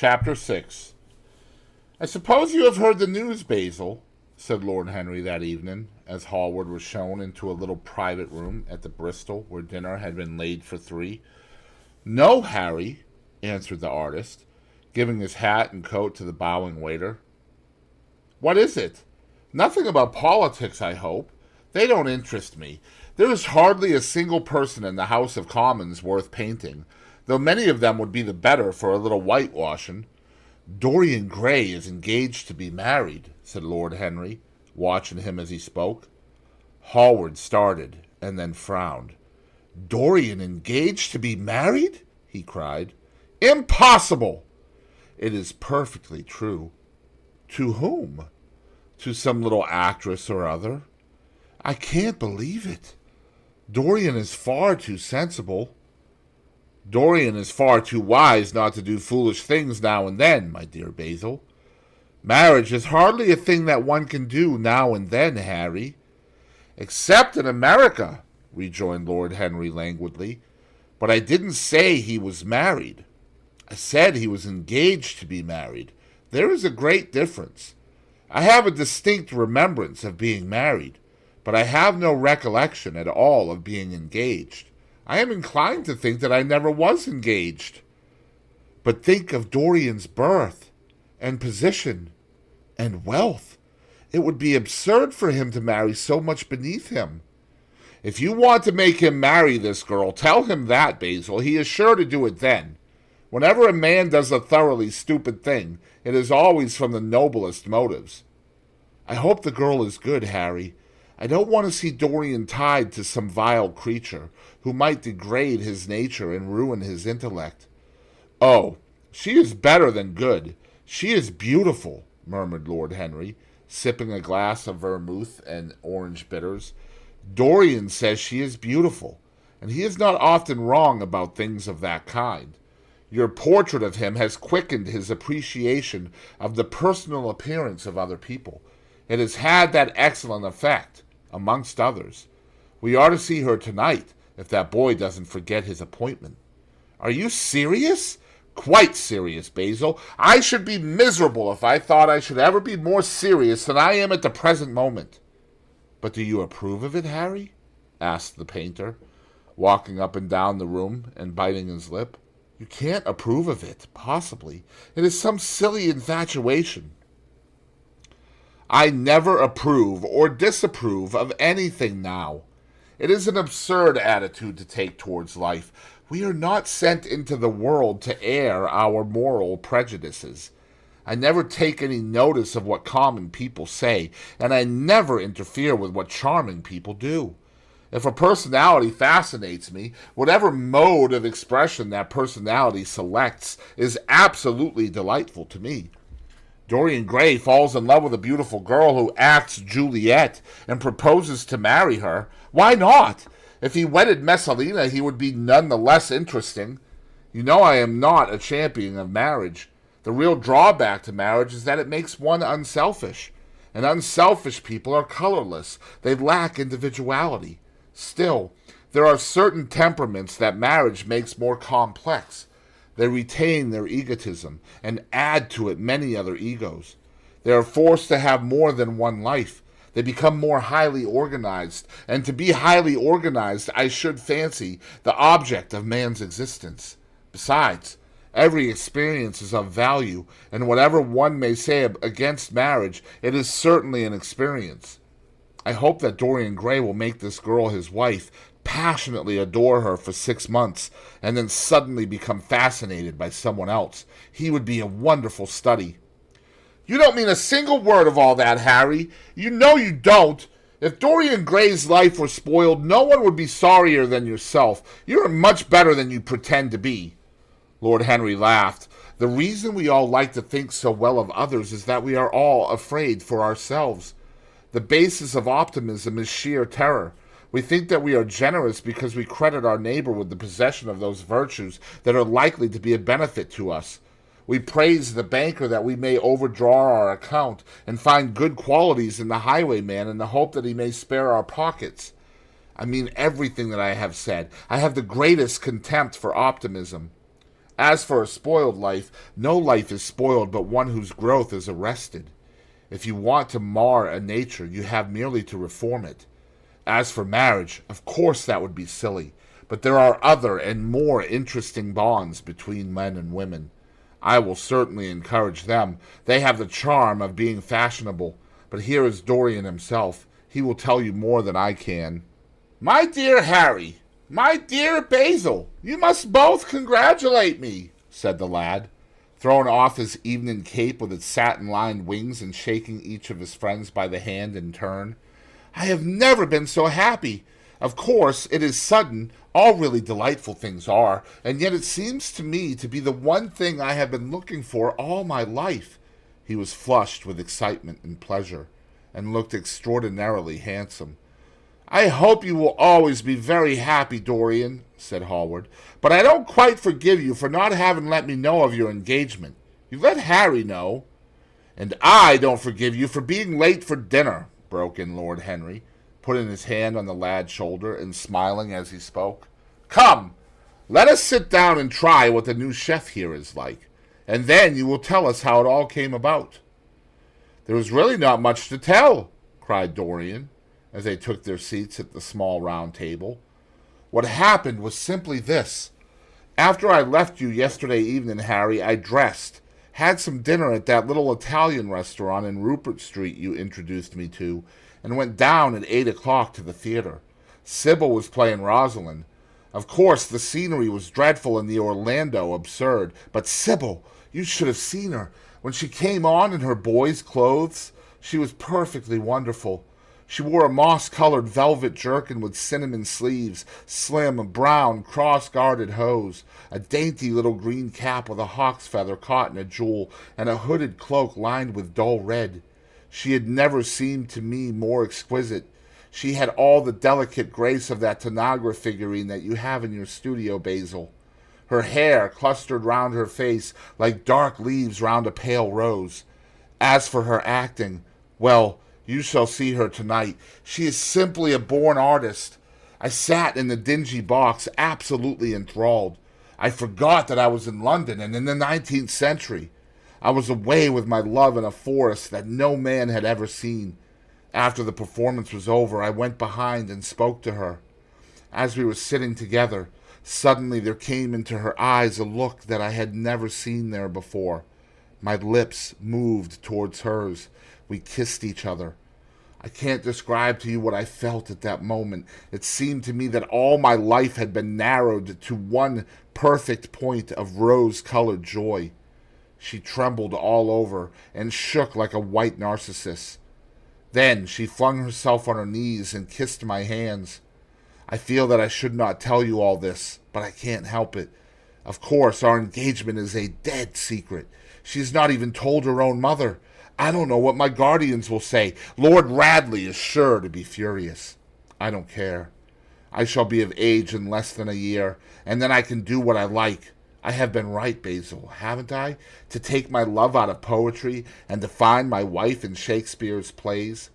Chapter 6. "I suppose you have heard the news, Basil," said Lord Henry that evening, as Hallward was shown into a little private room at the Bristol where dinner had been laid for three. "No, Harry," answered the artist, giving his hat and coat to the bowing waiter. "What is it? Nothing about politics, I hope. They don't interest me. There is hardly a single person in the House of Commons worth painting, though many of them would be the better for a little whitewashing." "Dorian Gray is engaged to be married," said Lord Henry, watching him as he spoke. Hallward started and then frowned. "Dorian engaged to be married?" he cried. "Impossible!" "It is perfectly true." "To whom?" "To some little actress or other." "I can't believe it. Dorian is far too sensible." "Dorian is far too wise not to do foolish things now and then, my dear Basil. Marriage is hardly a thing that one can do now and then, Harry." "Except in America," rejoined Lord Henry languidly. "But I didn't say he was married. I said he was engaged to be married. There is a great difference. I have a distinct remembrance of being married, but I have no recollection at all of being engaged. I am inclined to think that I never was engaged." "But think of Dorian's birth, and position, and wealth. It would be absurd for him to marry so much beneath him." "If you want to make him marry this girl, tell him that, Basil. He is sure to do it then. Whenever a man does a thoroughly stupid thing, it is always from the noblest motives." "I hope the girl is good, Harry. I don't want to see Dorian tied to some vile creature who might degrade his nature and ruin his intellect." "Oh, she is better than good. She is beautiful," murmured Lord Henry, sipping a glass of vermouth and orange bitters. "Dorian says she is beautiful, and he is not often wrong about things of that kind. Your portrait of him has quickened his appreciation of the personal appearance of other people. It has had that excellent effect, amongst others. We are to see her tonight, if that boy doesn't forget his appointment." "Are you serious?" "Quite serious, Basil. I should be miserable if I thought I should ever be more serious than I am at the present moment." "But do you approve of it, Harry?" asked the painter, walking up and down the room and biting his lip. "You can't approve of it, possibly. It is some silly infatuation." "I never approve or disapprove of anything now. It is an absurd attitude to take towards life. We are not sent into the world to air our moral prejudices. I never take any notice of what common people say, and I never interfere with what charming people do. If a personality fascinates me, whatever mode of expression that personality selects is absolutely delightful to me. Dorian Gray falls in love with a beautiful girl who acts Juliet and proposes to marry her. Why not? If he wedded Messalina, he would be none the less interesting. You know I am not a champion of marriage. The real drawback to marriage is that it makes one unselfish. And unselfish people are colorless. They lack individuality. Still, there are certain temperaments that marriage makes more complex. They retain their egotism and add to it many other egos. They are forced to have more than one life. They become more highly organized, and to be highly organized, I should fancy, the object of man's existence. Besides, every experience is of value, and whatever one may say against marriage, it is certainly an experience. I hope that Dorian Gray will make this girl his wife, passionately adore her for 6 months, and then suddenly become fascinated by someone else. He would be a wonderful study." "You don't mean a single word of all that, Harry. You know you don't. If Dorian Gray's life were spoiled, no one would be sorrier than yourself. You are much better than you pretend to be." Lord Henry laughed. "The reason we all like to think so well of others is that we are all afraid for ourselves. The basis of optimism is sheer terror. We think that we are generous because we credit our neighbor with the possession of those virtues that are likely to be a benefit to us. We praise the banker that we may overdraw our account and find good qualities in the highwayman in the hope that he may spare our pockets. I mean everything that I have said. I have the greatest contempt for optimism. As for a spoiled life, no life is spoiled but one whose growth is arrested. If you want to mar a nature, you have merely to reform it. As for marriage, of course that would be silly, but there are other and more interesting bonds between men and women. I will certainly encourage them. They have the charm of being fashionable, but here is Dorian himself. He will tell you more than I can. My dear Harry, my dear Basil, you must both congratulate me, said the lad, throwing off his evening cape with its satin-lined wings and shaking each of his friends by the hand in turn. I have never been so happy. Of course, it is sudden. All really delightful things are, and yet it seems to me to be the one thing I have been looking for all my life. He was flushed with excitement and pleasure, and looked extraordinarily handsome. I hope you will always be very happy, Dorian, said Hallward, but I don't quite forgive you for not having let me know of your engagement. You let Harry know. And I don't forgive you for being late for dinner, broke in Lord Henry, putting his hand on the lad's shoulder and smiling as he spoke. Come, let us sit down and try what the new chef here is like, and then you will tell us how it all came about. There is really not much to tell, cried Dorian, as they took their seats at the small round table. What happened was simply this. After I left you yesterday evening, Harry, I dressed, had some dinner at that little Italian restaurant in Rupert Street you introduced me to, and went down at 8 o'clock to the theater. Sybil was playing Rosalind. Of course, the scenery was dreadful and the Orlando absurd, but Sybil, you should have seen her. When she came on in her boy's clothes, she was perfectly wonderful. She wore a moss-colored velvet jerkin with cinnamon sleeves, slim, brown, cross-gartered hose, a dainty little green cap with a hawk's feather caught in a jewel, and a hooded cloak lined with dull red. She had never seemed to me more exquisite. She had all the delicate grace of that Tanagra figurine that you have in your studio, Basil. Her hair clustered round her face like dark leaves round a pale rose. As for her acting, well, you shall see her tonight. She is simply a born artist. I sat in the dingy box, absolutely enthralled. I forgot that I was in London and in the 19th century. I was away with my love in a forest that no man had ever seen. After the performance was over, I went behind and spoke to her. As we were sitting together, suddenly there came into her eyes a look that I had never seen there before. My lips moved towards hers. We kissed each other. I can't describe to you what I felt at that moment. It seemed to me that all my life had been narrowed to one perfect point of rose-colored joy. She trembled all over and shook like a white narcissus. Then she flung herself on her knees and kissed my hands. I feel that I should not tell you all this, but I can't help it. Of course, our engagement is a dead secret. She has not even told her own mother. I don't know what my guardians will say. Lord Radley is sure to be furious. I don't care. I shall be of age in less than a year, and then I can do what I like. I have been right, Basil, haven't I, to take my love out of poetry and to find my wife in Shakespeare's plays?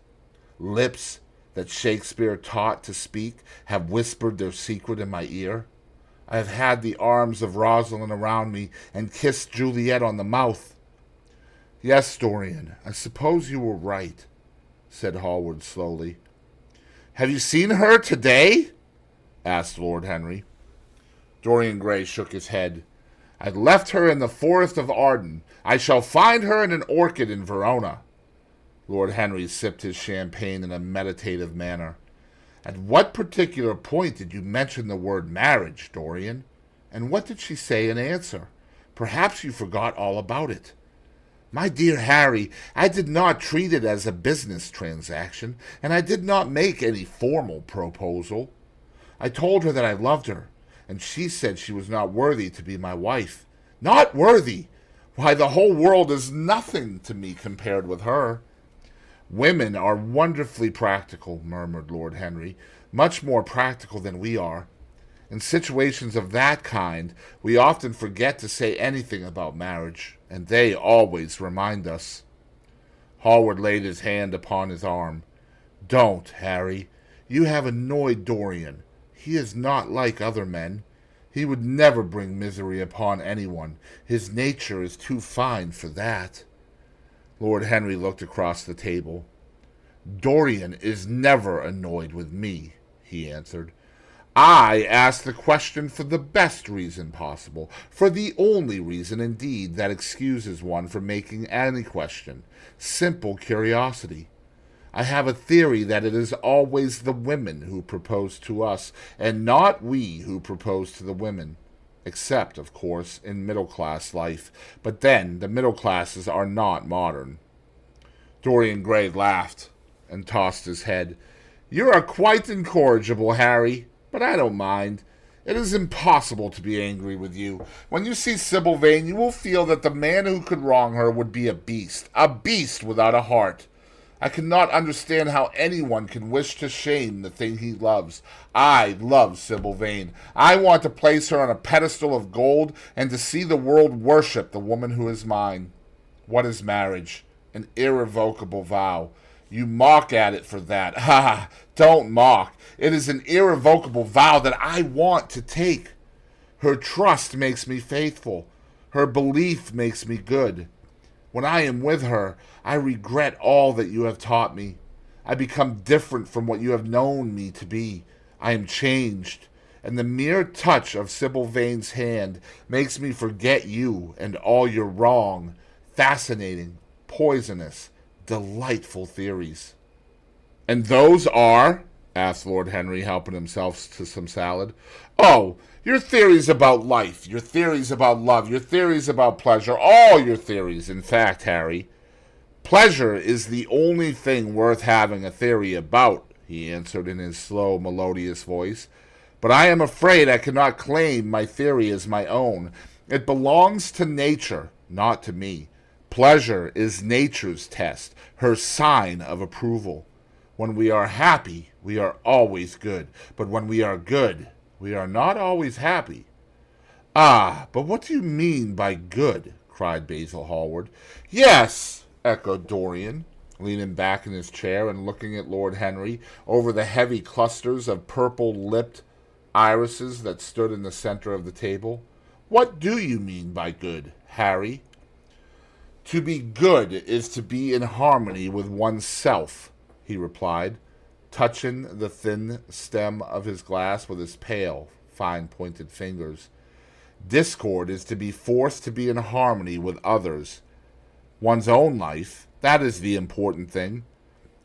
Lips that Shakespeare taught to speak have whispered their secret in my ear. I have had the arms of Rosalind around me and kissed Juliet on the mouth. Yes, Dorian, I suppose you were right, said Hallward slowly. Have you seen her today? Asked Lord Henry. Dorian Gray shook his head. I left her in the forest of Arden. I shall find her in an orchard in Verona. Lord Henry sipped his champagne in a meditative manner. At what particular point did you mention the word marriage, Dorian? And what did she say in answer? Perhaps you forgot all about it. My dear Harry, I did not treat it as a business transaction, and I did not make any formal proposal. I told her that I loved her, and she said she was not worthy to be my wife. Not worthy! Why, the whole world is nothing to me compared with her. Women are wonderfully practical, murmured Lord Henry, much more practical than we are. In situations of that kind, we often forget to say anything about marriage, and they always remind us. Hallward laid his hand upon his arm. Don't, Harry. You have annoyed Dorian. He is not like other men. He would never bring misery upon anyone. His nature is too fine for that. Lord Henry looked across the table. Dorian is never annoyed with me, he answered. I ask the question for the best reason possible, for the only reason, indeed, that excuses one from making any question, simple curiosity. I have a theory that it is always the women who propose to us, and not we who propose to the women, except, of course, in middle-class life, but then the middle classes are not modern. Dorian Gray laughed and tossed his head. You are quite incorrigible, Harry. But I don't mind. It is impossible to be angry with you. When you see Sybil Vane, you will feel that the man who could wrong her would be a beast without a heart. I cannot understand how anyone can wish to shame the thing he loves. I love Sybil Vane. I want to place her on a pedestal of gold and to see the world worship the woman who is mine. What is marriage? An irrevocable vow. You mock at it for that. Ha! Don't mock. It is an irrevocable vow that I want to take. Her trust makes me faithful. Her belief makes me good. When I am with her, I regret all that you have taught me. I become different from what you have known me to be. I am changed, and the mere touch of Sybil Vane's hand makes me forget you and all your wrong, fascinating, poisonous, delightful theories. And those are? Asked Lord Henry, helping himself to some salad. Oh, your theories about life, your theories about love, your theories about pleasure, all your theories, in fact, Harry. Pleasure is the only thing worth having a theory about, he answered in his slow, melodious voice. But I am afraid I cannot claim my theory as my own. It belongs to nature, not to me. Pleasure is nature's test, her sign of approval. When we are happy, we are always good. But when we are good, we are not always happy. Ah, but what do you mean by good? Cried Basil Hallward. Yes, echoed Dorian, leaning back in his chair and looking at Lord Henry over the heavy clusters of purple-lipped irises that stood in the center of the table. What do you mean by good, Harry? To be good is to be in harmony with oneself, he replied, touching the thin stem of his glass with his pale, fine-pointed fingers. Discord is to be forced to be in harmony with others. One's own life, that is the important thing.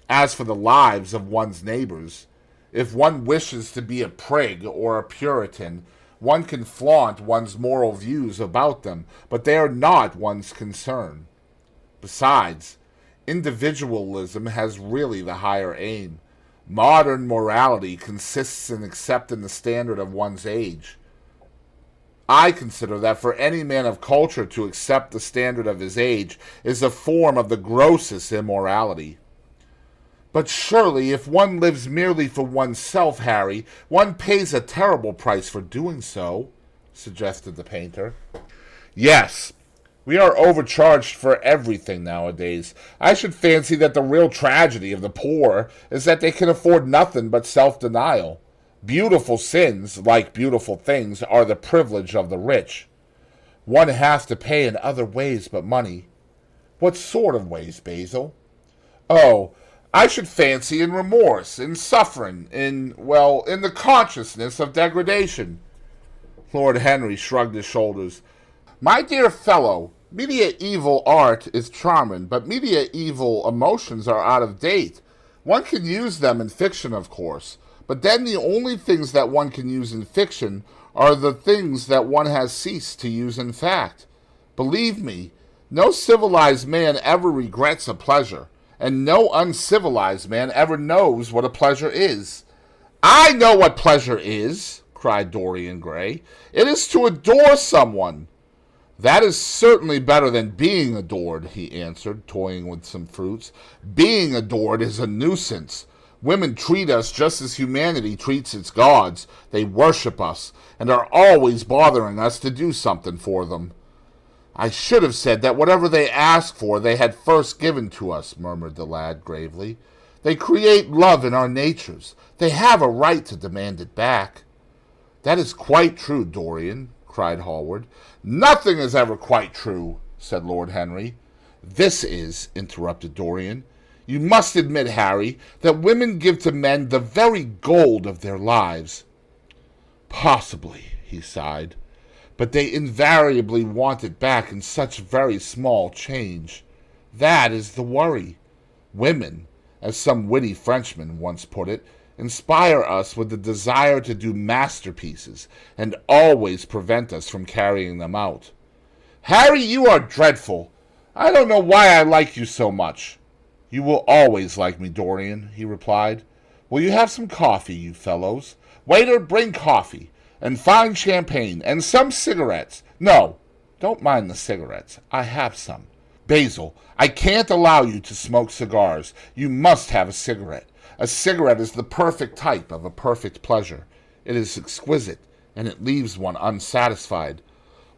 As for the lives of one's neighbors, if one wishes to be a prig or a Puritan, one can flaunt one's moral views about them, but they are not one's concern. Besides, individualism has really the higher aim. Modern morality consists in accepting the standard of one's age. I consider that for any man of culture to accept the standard of his age is a form of the grossest immorality. But surely, if one lives merely for oneself, Harry, one pays a terrible price for doing so, suggested the painter. Yes, we are overcharged for everything nowadays. I should fancy that the real tragedy of the poor is that they can afford nothing but self-denial. Beautiful sins, like beautiful things, are the privilege of the rich. One has to pay in other ways but money. What sort of ways, Basil? Oh, I should fancy in remorse, in suffering, in the consciousness of degradation. Lord Henry shrugged his shoulders. My dear fellow, medieval art is charming, but medieval emotions are out of date. One can use them in fiction, of course, but then the only things that one can use in fiction are the things that one has ceased to use in fact. Believe me, no civilized man ever regrets a pleasure, and no uncivilized man ever knows what a pleasure is. I know what pleasure is, cried Dorian Gray. It is to adore someone. That is certainly better than being adored, he answered, toying with some fruits. Being adored is a nuisance. Women treat us just as humanity treats its gods. They worship us, and are always bothering us to do something for them. I should have said that whatever they ask for they had first given to us, murmured the lad gravely. They create love in our natures. They have a right to demand it back. That is quite true, Dorian, cried Hallward. Nothing is ever quite true, said Lord Henry. This is, interrupted Dorian. You must admit, Harry, that women give to men the very gold of their lives. Possibly, he sighed, but they invariably want it back in such very small change. That is the worry. Women, as some witty Frenchman once put it, inspire us with the desire to do masterpieces, and always prevent us from carrying them out. Harry, you are dreadful. I don't know why I like you so much. You will always like me, Dorian, he replied. Will you have some coffee, you fellows? Waiter, bring coffee, and fine champagne, and some cigarettes. No, don't mind the cigarettes. I have some. Basil, I can't allow you to smoke cigars. You must have a cigarette. A cigarette is the perfect type of a perfect pleasure. It is exquisite, and it leaves one unsatisfied.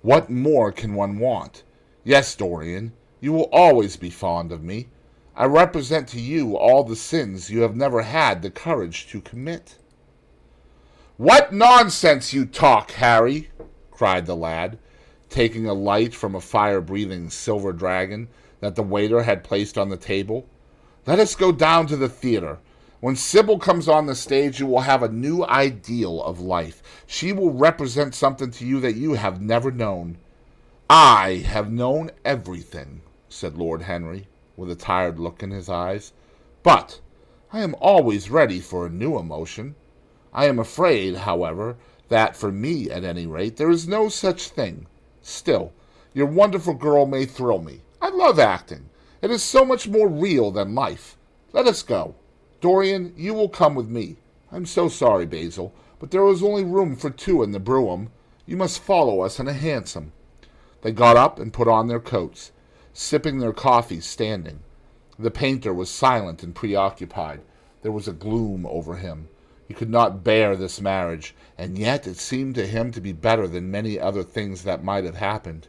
What more can one want? Yes, Dorian, you will always be fond of me. I represent to you all the sins you have never had the courage to commit. What nonsense you talk, Harry, cried the lad, taking a light from a fire-breathing silver dragon that the waiter had placed on the table. Let us go down to the theater. When Sybil comes on the stage, you will have a new ideal of life. She will represent something to you that you have never known. I have known everything, said Lord Henry, with a tired look in his eyes. But I am always ready for a new emotion. I am afraid, however, that for me, at any rate, there is no such thing. Still, your wonderful girl may thrill me. I love acting. It is so much more real than life. Let us go. Dorian, you will come with me. I'm so sorry, Basil, but there is only room for two in the brougham. You must follow us in a hansom. They got up and put on their coats, sipping their coffee standing. The painter was silent and preoccupied. There was a gloom over him. He could not bear this marriage, and yet it seemed to him to be better than many other things that might have happened.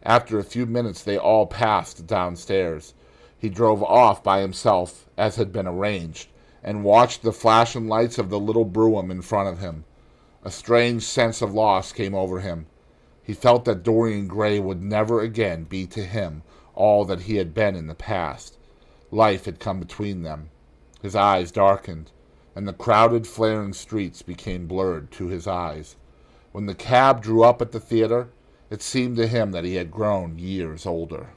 After a few minutes they all passed downstairs. He drove off by himself, as had been arranged, and watched the flashing lights of the little brougham in front of him. A strange sense of loss came over him. He felt that Dorian Gray would never again be to him all that he had been in the past. Life had come between them. His eyes darkened, and the crowded, flaring streets became blurred to his eyes. When the cab drew up at the theater, it seemed to him that he had grown years older.